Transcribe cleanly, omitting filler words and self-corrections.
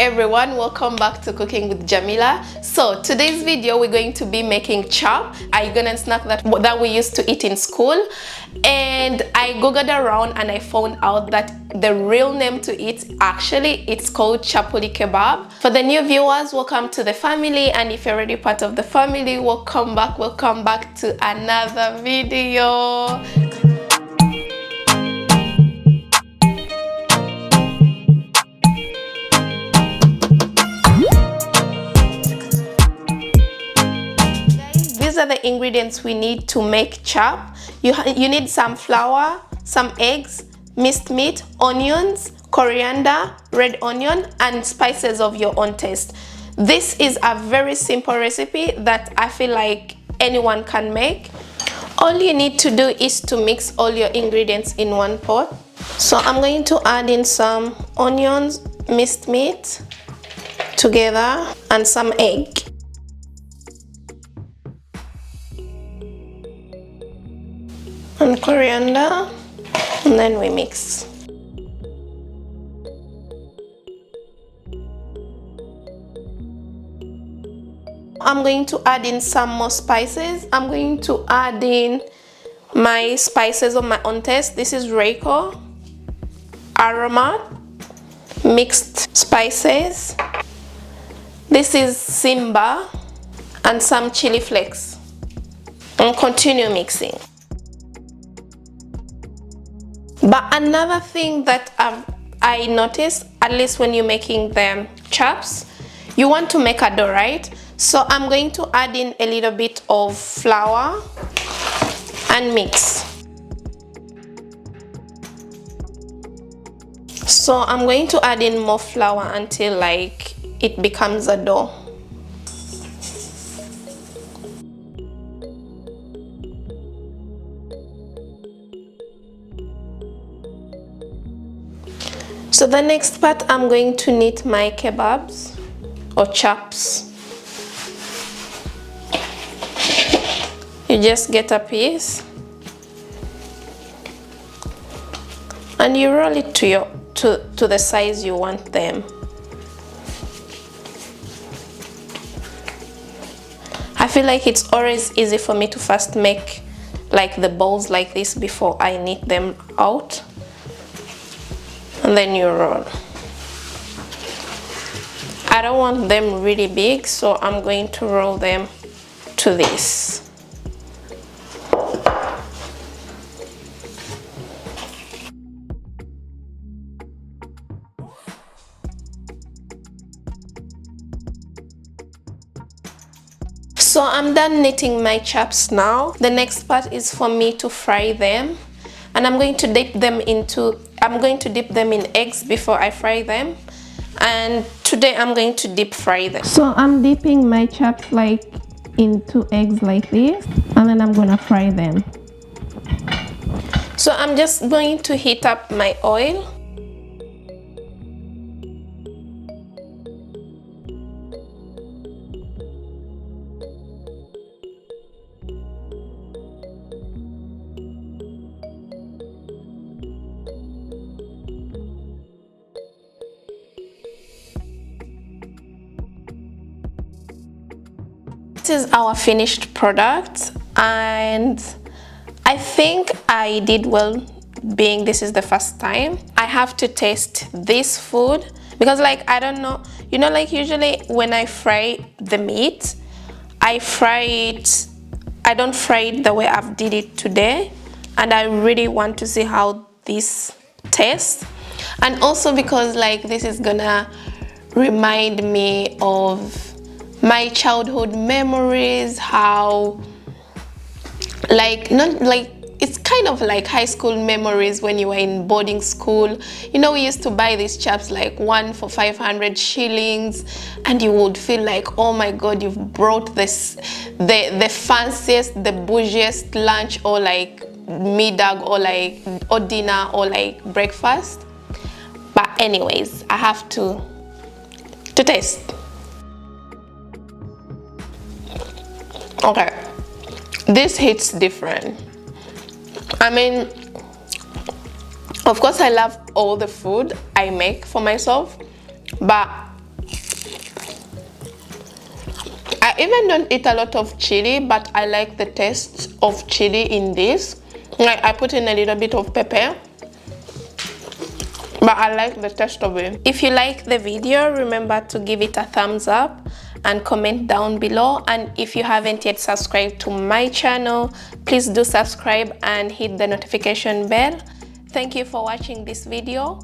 everyone, welcome back to Cooking with Jamila. So today's video we're going to be making chap, a Ugandan snack that we used to eat in school. And I googled around and I found out that the real name to it, actually it's called Chapuli kebab. For the new viewers, welcome to the family, and if you're already part of the family, welcome back to another video. These are the ingredients we need to make chap. You need some flour, some eggs, minced meat, onions, coriander, red onion, and spices of your own taste. This is a very simple recipe that I feel like anyone can make. All you need to do is to mix all your ingredients in one pot. So I'm going to add in some onions, minced meat together, and some egg. And coriander, and then we mix. I'm going to add in some more spices. I'm going to add in my spices of my own taste. This is Reiko, aroma, mixed spices. This is Simba, and some chili flakes. And continue mixing. But another thing that I noticed, at least when you're making the chaps, you want to make a dough, right? So I'm going to add in a little bit of flour and mix. So I'm going to add in more flour until like it becomes a dough. So the next part, I'm going to knead my kebabs or chaps. You just get a piece and you roll it to the size you want them. I feel like it's always easy for me to first make like the balls like this before I knead them out. And then you roll. I don't want them really big, so I'm going to roll them to this. So I'm done knitting my chaps now. The next part is for me to fry them. And I'm going to dip them in eggs before I fry them. And today I'm going to deep fry them. So I'm dipping my chaps like into eggs like this, and then I'm gonna fry them. So I'm just going to heat up my oil. This is our finished product, and I think I did well, being this is the first time. I have to taste this food because like I don't know, you know, like usually when I fry the meat, I don't fry it the way I've did it today, and I really want to see how this tastes. And also because like this is gonna remind me of my childhood memories, how it's kind of like high school memories when you were in boarding school. You know, we used to buy these chaps like one for 500 shillings, and you would feel like, oh my god, you've brought this the fanciest, the bougiest lunch, or like middag, or dinner, or like breakfast. But anyways, I have to taste. Okay, this hits different. I mean, of course I love all the food I make for myself, but I even don't eat a lot of chili, but I like the taste of chili in this. Like I put in a little bit of pepper, but I like the taste of it. If you like the video, remember to give it a thumbs up and comment down below. And if you haven't yet subscribed to my channel, please do subscribe and hit the notification bell. Thank you for watching this video.